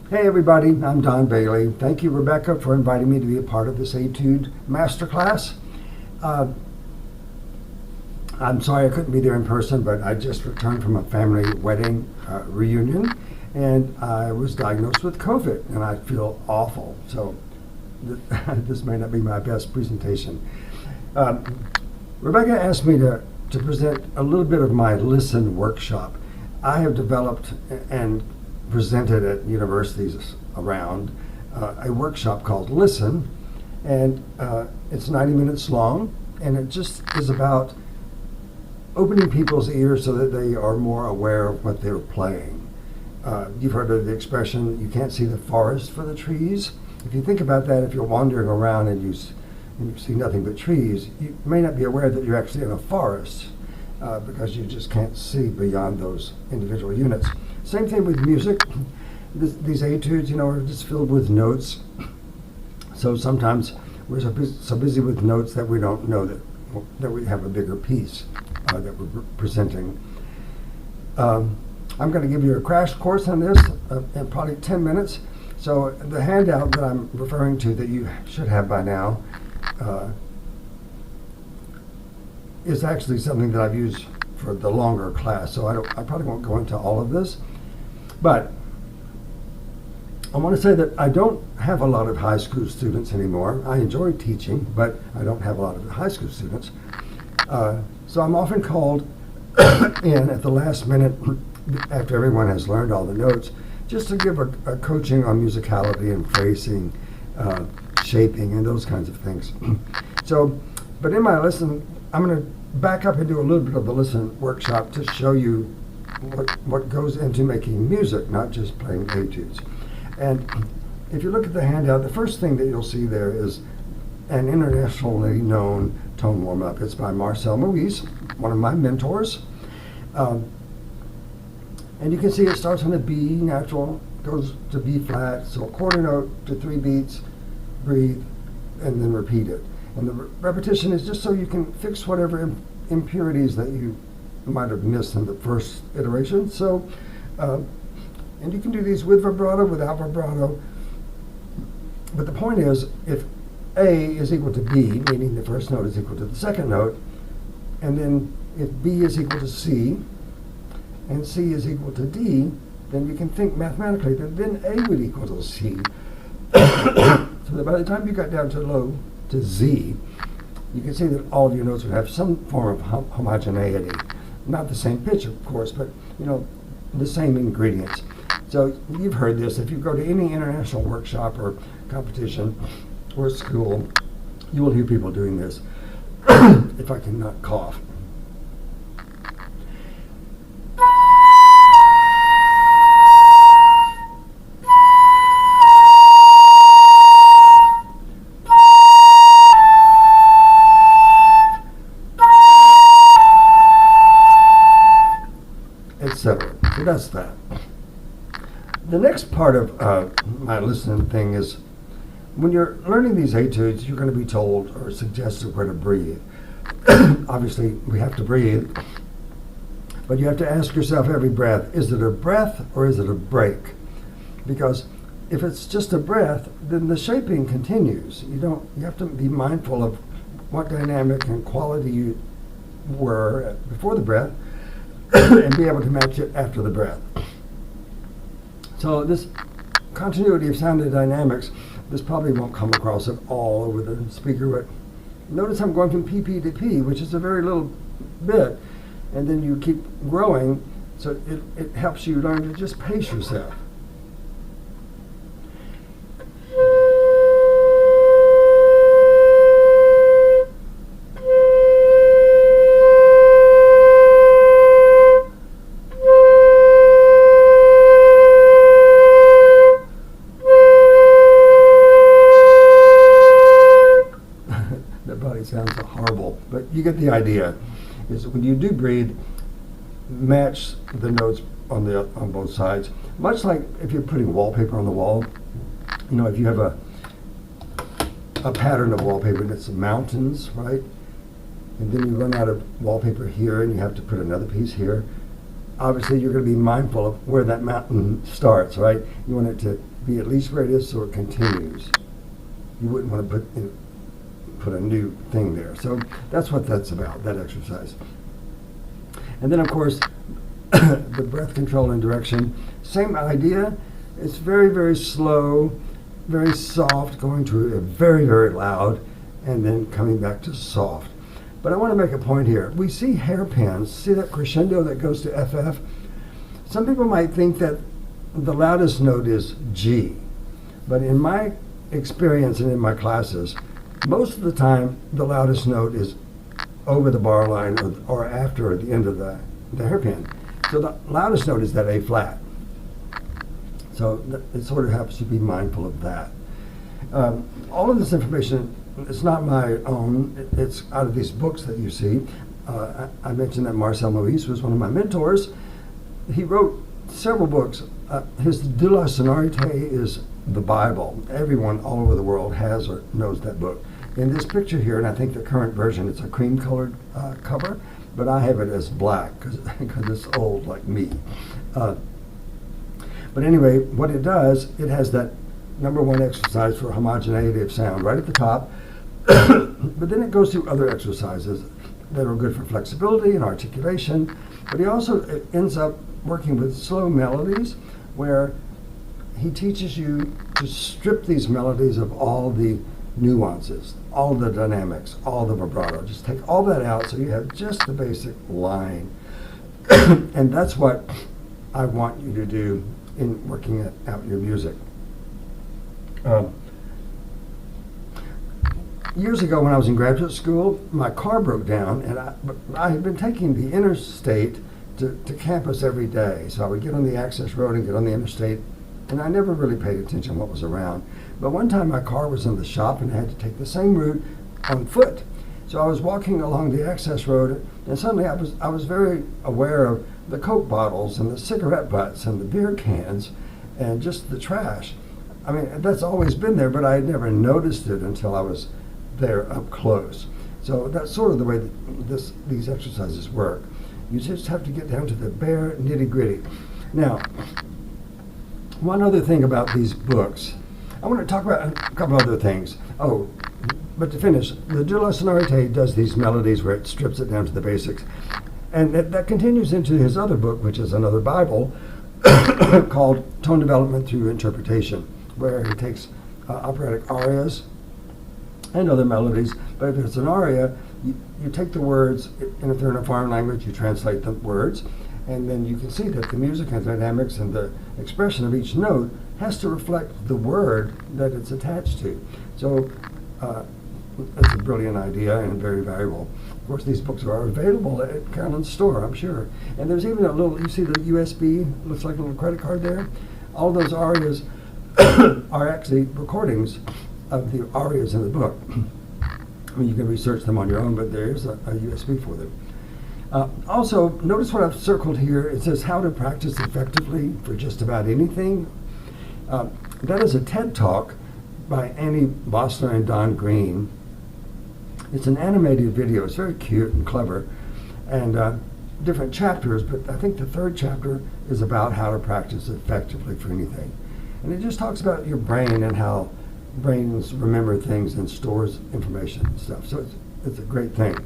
Hey everybody, I'm Don Bailey. Thank you, Rebecca, for inviting me to be a part of this Etude Masterclass. I'm sorry I couldn't be there in person, but I just returned from a family wedding reunion, and I was diagnosed with COVID, and I feel awful. So this may not be my best presentation. Rebecca asked me to present a little bit of my Listen workshop. I have developed and presented at universities around a workshop called Listen, and it's 90 minutes long, and it just is about opening people's ears so that they are more aware of what they're playing. You've heard of the expression, you can't see the forest for the trees. If you think about that, if you're wandering around and you see nothing but trees, you may not be aware that you're actually in a forest because you just can't see beyond those individual units. Same thing with music. These etudes, are just filled with notes. So sometimes we're so busy with notes that we don't know that we have a bigger piece that we're presenting. I'm going to give you a crash course on this in probably 10 minutes. So the handout that I'm referring to that you should have by now is actually something that I've used for the longer class. So I probably won't go into all of this. But I want to say that I don't have a lot of high school students anymore. I enjoy teaching, but I don't have a lot of high school students. So I'm often called in at the last minute after everyone has learned all the notes, just to give a coaching on musicality and phrasing, shaping, and those kinds of things. So, but in my Listen, I'm going to back up and do a little bit of the Listen workshop to show you what goes into making music, not just playing etudes. And if you look at the handout, the first thing that you'll see there is an internationally known tone warm-up. It's by Marcel Moise, one of my mentors. And you can see it starts on a B natural, goes to B flat, so a quarter note to 3 beats, breathe, and then repeat it. And the repetition is just so you can fix whatever impurities that you might have missed in the first iteration. So, and you can do these with vibrato, without vibrato. But the point is, if A is equal to B, meaning the first note is equal to the second note, and then if B is equal to C, and C is equal to D, then you can think mathematically that then A would equal to C. So that by the time you got down to Z, you can see that all of your notes would have some form of homogeneity. Not the same pitch, of course, but the same ingredients. So you've heard this. If you go to any international workshop or competition or school, you will hear people doing this. If I can not cough. Etc. So that's that. The next part of my listening thing is when you're learning these etudes, you're going to be told or suggested where to breathe. Obviously, we have to breathe, but you have to ask yourself every breath, is it a breath or is it a break? Because if it's just a breath, then the shaping continues. You have to be mindful of what dynamic and quality you were before the breath and be able to match it after the breath. So this continuity of sound and dynamics, this probably won't come across at all over the speaker, but notice I'm going from PP to P, which is a very little bit, and then you keep growing, so it helps you learn to just pace yourself. Sounds horrible, but you get the idea. Is when you do breathe, match the notes on both sides. Much like if you're putting wallpaper on the wall, if you have a pattern of wallpaper and it's mountains, right? And then you run out of wallpaper here and you have to put another piece here. Obviously, you're going to be mindful of where that mountain starts, right? You want it to be at least where it is so it continues. You wouldn't want to put a new thing there. So that's what that's about, that exercise. And then, of course, the breath control and direction, same idea. It's very, very slow, very soft, going to a very, very loud, and then coming back to soft. But I want to make a point here. We see hairpins. See that crescendo that goes to FF? Some people might think that the loudest note is G. But in my experience and in my classes, most of the time the loudest note is over the bar line or after the end of the hairpin. So the loudest note is that A flat. So it sort of helps you be mindful of that. All of this information, it's not my own. It's out of these books that you see. I mentioned that Marcel Moïse was one of my mentors. He wrote several books. His De La Sonorité is the Bible. Everyone all over the world has or knows that book. In this picture here, and I think the current version, it's a cream-colored cover, but I have it as black because it's old like me. But anyway, what it does, it has that number one exercise for homogeneity of sound right at the top, but then it goes through other exercises that are good for flexibility and articulation. But he also ends up working with slow melodies where he teaches you to strip these melodies of all the nuances, all the dynamics, all the vibrato. Just take all that out so you have just the basic line. And that's what I want you to do in working out your music. Years ago when I was in graduate school, my car broke down, and I had been taking the interstate to campus every day. So I would get on the access road and get on the interstate, and I never really paid attention to what was around. But one time my car was in the shop and I had to take the same route on foot. So I was walking along the access road, and suddenly I was very aware of the Coke bottles and the cigarette butts and the beer cans and just the trash. I mean, that's always been there, but I had never noticed it until I was there up close. So that's sort of the way that these exercises work. You just have to get down to the bare nitty-gritty. Now, one other thing about these books, I want to talk about a couple other things. Oh, but to finish, the De La Sonorité does these melodies where it strips it down to the basics. And that continues into his other book, which is another Bible, called Tone Development Through Interpretation, where he takes operatic arias and other melodies. But if it's an aria, you take the words, and if they're in a foreign language, you translate the words, and then you can see that the music and dynamics and the expression of each note has to reflect the word that it's attached to. So that's a brilliant idea and very valuable. Of course, these books are available at Carolyn's store, I'm sure. And there's even a little, you see the USB, looks like a little credit card there? All those arias are actually recordings of the arias in the book. I mean, you can research them on your own, but there's a USB for them. Also, notice what I've circled here. It says how to practice effectively for just about anything. That is a TED Talk by Annie Bosler and Don Green. It's an animated video. It's very cute and clever, and different chapters, but I think the third chapter is about how to practice effectively for anything. And it just talks about your brain and how brains remember things and stores information and stuff. So it's a great thing.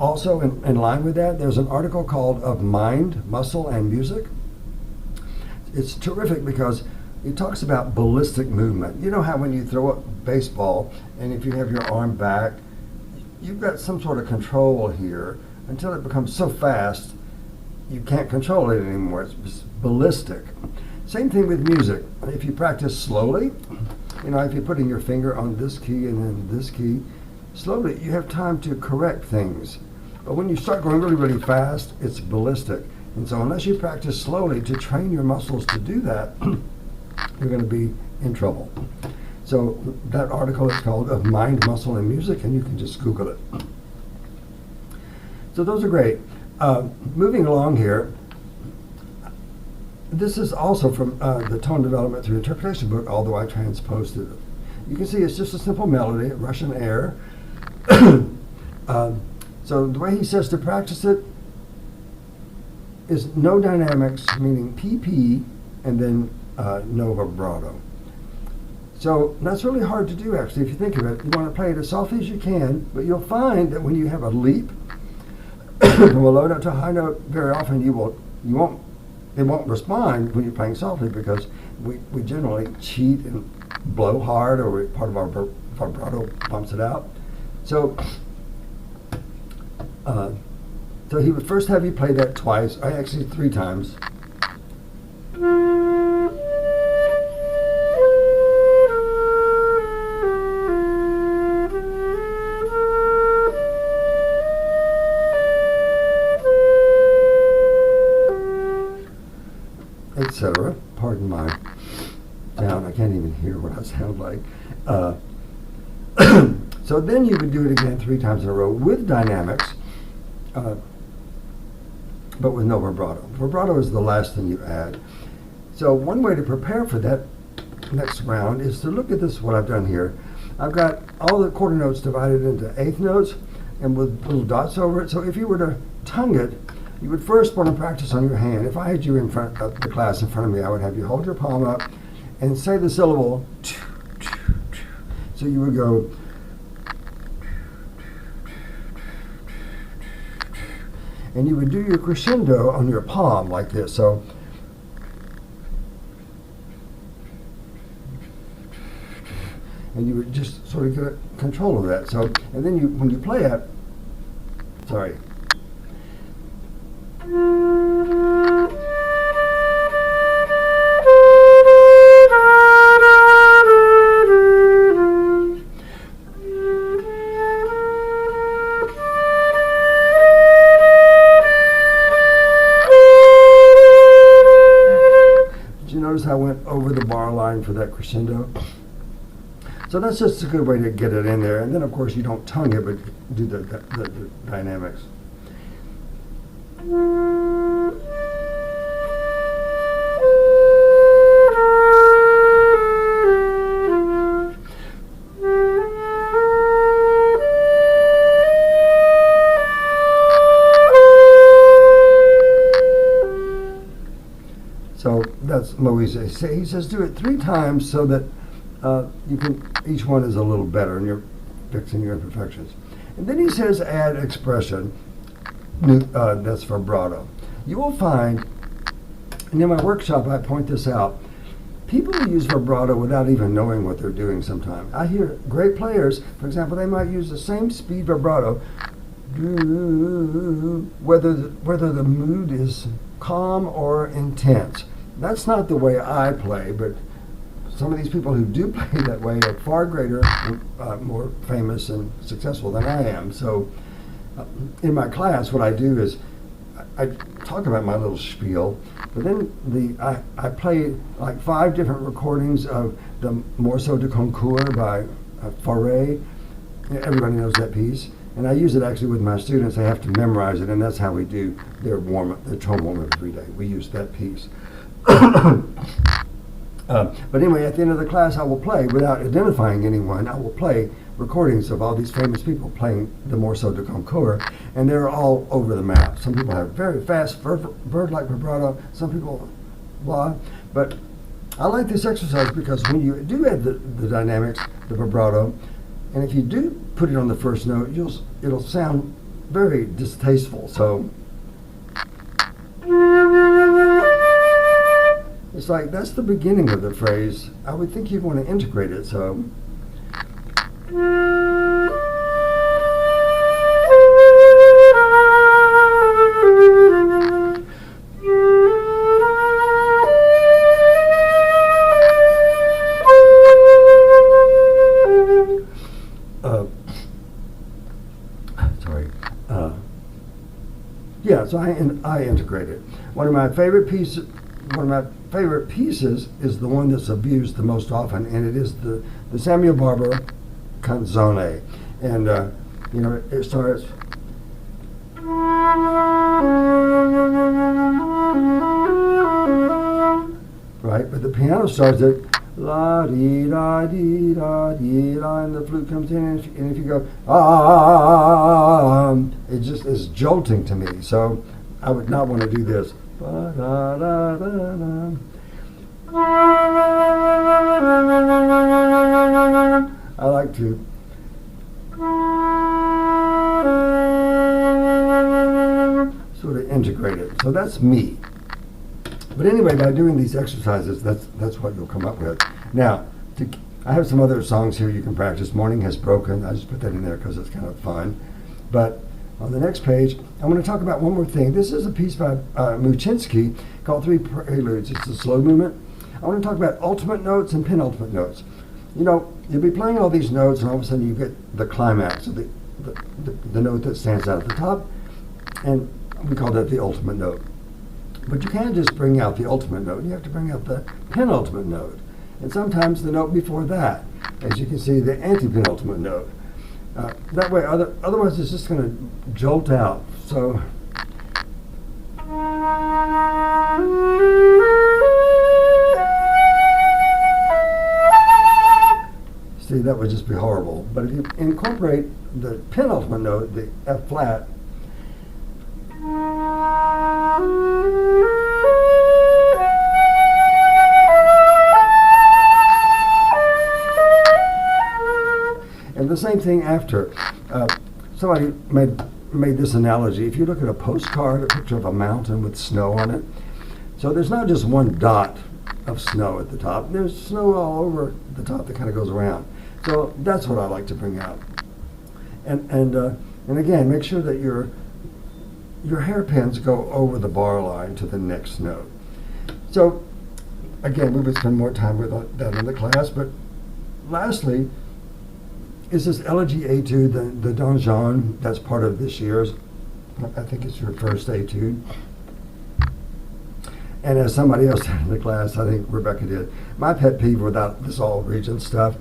Also, in line with that, there's an article called Of Mind, Muscle, and Music. It's terrific because it talks about ballistic movement. You know how when you throw a baseball, and if you have your arm back, you've got some sort of control here until it becomes so fast you can't control it anymore. It's just ballistic. Same thing with music. If you practice slowly, you know, if you're putting your finger on this key and then this key, slowly you have time to correct things. But when you start going really, really fast, it's ballistic. And so unless you practice slowly to train your muscles to do that, you're going to be in trouble. So that article is called Of Mind, Muscle, and Music, and you can just Google it. So those are great. Moving along here, this is also from the Tone Development Through Interpretation book, although I transposed it. You can see it's just a simple melody, Russian air. So the way he says to practice it is no dynamics, meaning PP, and then no vibrato. So that's really hard to do, actually, if you think of it. You want to play it as softly as you can, but you'll find that when you have a leap from a low note to a high note, very often it won't respond when you're playing softly, because we generally cheat and blow hard, or part of our vibrato pumps it out. So so he would first have you play that twice, or actually 3 times. Etc. Pardon my sound. I can't even hear what I sound like. So then you would do it again 3 times in a row with dynamics, but with no vibrato. Vibrato is the last thing you add. So one way to prepare for that next round is to look at this, what I've done here. I've got all the quarter notes divided into eighth notes and with little dots over it. So if you were to tongue it, you would first want to practice on your hand. If I had you in front of the class in front of me, I would have you hold your palm up and say the syllable. So you would go, and you would do your crescendo on your palm like this. So and you would just sort of get control of that. So, and then when you play it, sorry. Notice I went over the bar line for that crescendo. So that's just a good way to get it in there. And then, of course, you don't tongue it, but do the dynamics. So that's Moise. He says do it 3 times so that you can, each one is a little better and you're fixing your imperfections. And then he says add expression, that's vibrato. You will find, and in my workshop I point this out, people use vibrato without even knowing what they're doing sometimes. I hear great players, for example, they might use the same speed vibrato, whether the mood is calm or intense. That's not the way I play, but some of these people who do play that way are far greater, more famous and successful than I am. So in my class, what I do is I talk about my little spiel, but then I play like 5 different recordings of the Morceau de Concours by Fauré. Everybody knows that piece. And I use it actually with my students. They have to memorize it, and that's how we do their warm-up, their tone warm-up every day. We use that piece. But anyway, at the end of the class, I will play, without identifying anyone, I will play recordings of all these famous people playing the Morceau de Concours, and they're all over the map. Some people have very fast bird-like vibrato, some people blah. But I like this exercise because when you do add the dynamics, the vibrato, and if you do put it on the first note, it'll sound very distasteful. So it's like that's the beginning of the phrase. I would think you'd want to integrate it. So yeah, so I integrate it. One of my favorite pieces is the one that's abused the most often, and it is the Samuel Barber canzone. And it starts right, but the piano starts at la dee da dee da dee da, and the flute comes in, and if you go it just is jolting to me. So I would not want to do this. Ba, da, da, da, da. I like to sort of integrate it. So that's me. But anyway, by doing these exercises, that's what you'll come up with. Now, I have some other songs here you can practice. Morning Has Broken. I just put that in there because it's kind of fun. But on the next page, I'm going to talk about one more thing. This is a piece by Muchinsky called Three Preludes. It's a slow movement. I want to talk about ultimate notes and penultimate notes. You know, you'll be playing all these notes, and all of a sudden you get the climax of the note that stands out at the top, and we call that the ultimate note. But you can't just bring out the ultimate note. You have to bring out the penultimate note, and sometimes the note before that. As you can see, the anti-penultimate note. That way, otherwise it's just going to jolt out. So. See, that would just be horrible. But if you incorporate the penultimate note, the F flat, and the same thing after. Somebody made this analogy. If you look at a postcard, a picture of a mountain with snow on it, so there's not just one dot of snow at the top. There's snow all over the top that kind of goes around. So that's what I like to bring out. And again, make sure that your hairpins go over the bar line to the next note. So again, we would spend more time with that in the class. But lastly, is this Elegy Etude, the Don Juan, that's part of this year's. I think it's your first Etude. And as somebody else said in the class, I think Rebecca did, my pet peeve without this all region stuff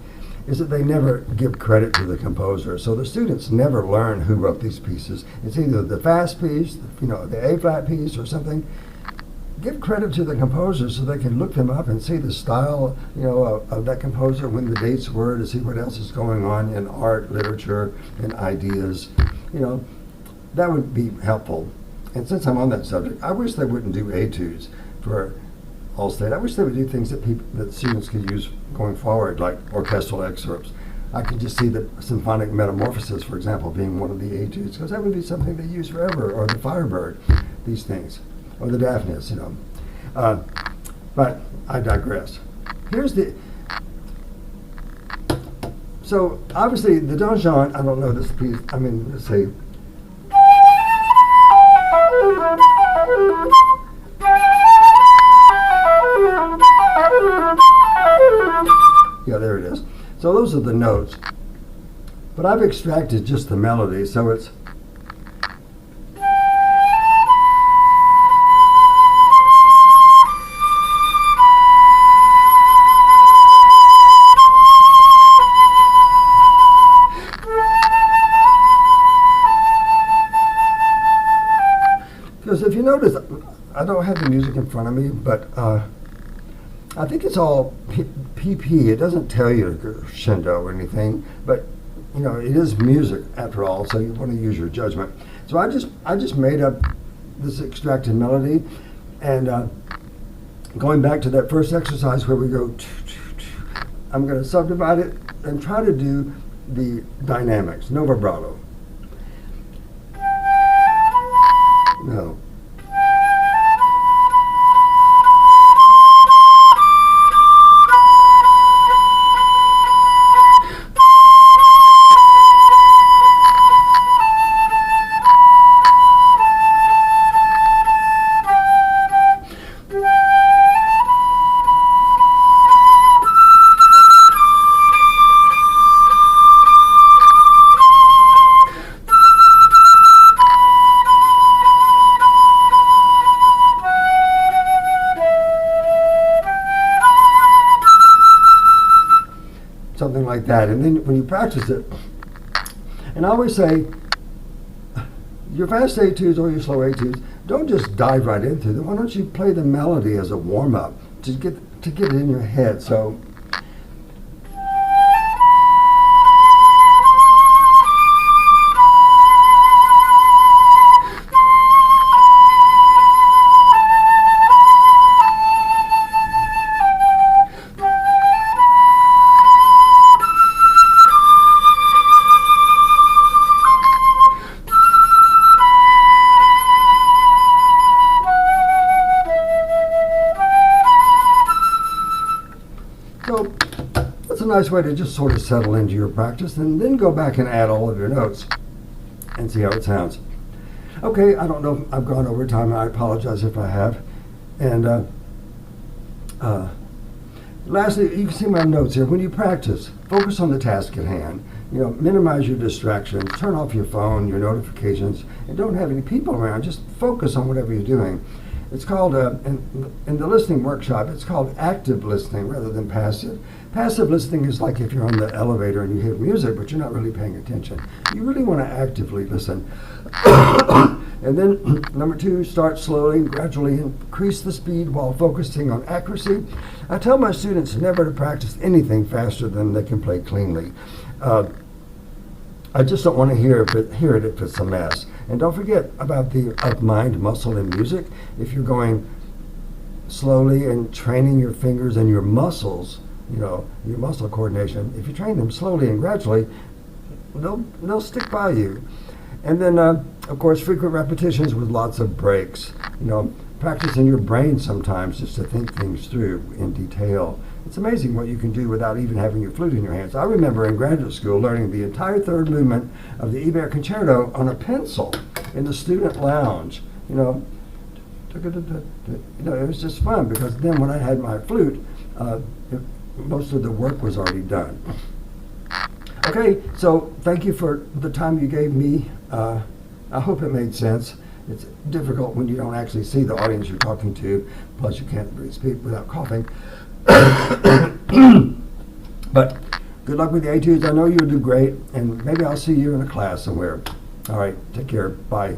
is that they never give credit to the composer. So the students never learn who wrote these pieces. It's either the fast piece, the A-flat piece or something. Give credit to the composer so they can look them up and see the style, of that composer, when the dates were, to see what else is going on in art, literature, and ideas. That would be helpful. And since I'm on that subject, I wish they wouldn't do etudes for Allstate. I wish they would do things that students could use going forward, like orchestral excerpts. I could just see the symphonic metamorphosis, for example, being one of the etudes, because that would be something they use forever, or the Firebird, these things, or the Daphnis, But I digress. So obviously the Don Juan, I don't know this piece, let's say. Yeah, there it is. So those are the notes. But I've extracted just the melody, so it's. Because if you notice, I don't have the music in front of me, but I think it's all PP. It doesn't tell you crescendo or anything, but it is music after all, so you want to use your judgment. So I just made up this extracted melody, and going back to that first exercise where we go, I'm going to subdivide it and try to do the dynamics, no vibrato. No. Something like that. And then when you practice it, and I always say, your fast etudes or your slow etudes, don't just dive right into them. Why don't you play the melody as a warm-up to get it in your head? So So that's a nice way to just sort of settle into your practice and then go back and add all of your notes and see how it sounds. Okay, I don't know if I've gone over time. I apologize if I have. And lastly, you can see my notes here. When you practice, focus on the task at hand. Minimize your distractions, turn off your phone, your notifications, and don't have any people around. Just focus on whatever you're doing. It's called, in the listening workshop, it's called active listening rather than passive. Passive listening is like if you're on the elevator and you hear music, but you're not really paying attention. You really want to actively listen. And then, number 2, start slowly and gradually increase the speed while focusing on accuracy. I tell my students never to practice anything faster than they can play cleanly. I just don't want to hear it if it's a mess. And don't forget about the mind muscle in music. If you're going slowly and training your fingers and your muscles, your muscle coordination, if you train them slowly and gradually, they'll stick by you. And then, of course, frequent repetitions with lots of breaks. Practice in your brain sometimes just to think things through in detail. It's amazing what you can do without even having your flute in your hands. I remember in graduate school learning the entire third movement of the Ebert Concerto on a pencil in the student lounge. It was just fun because then when I had my flute, most of the work was already done. Okay, so thank you for the time you gave me. I hope it made sense. It's difficult when you don't actually see the audience you're talking to, plus you can't really speak without coughing. But good luck with the etudes. I know you'll do great, and maybe I'll see you in a class somewhere. All right, take care. Bye.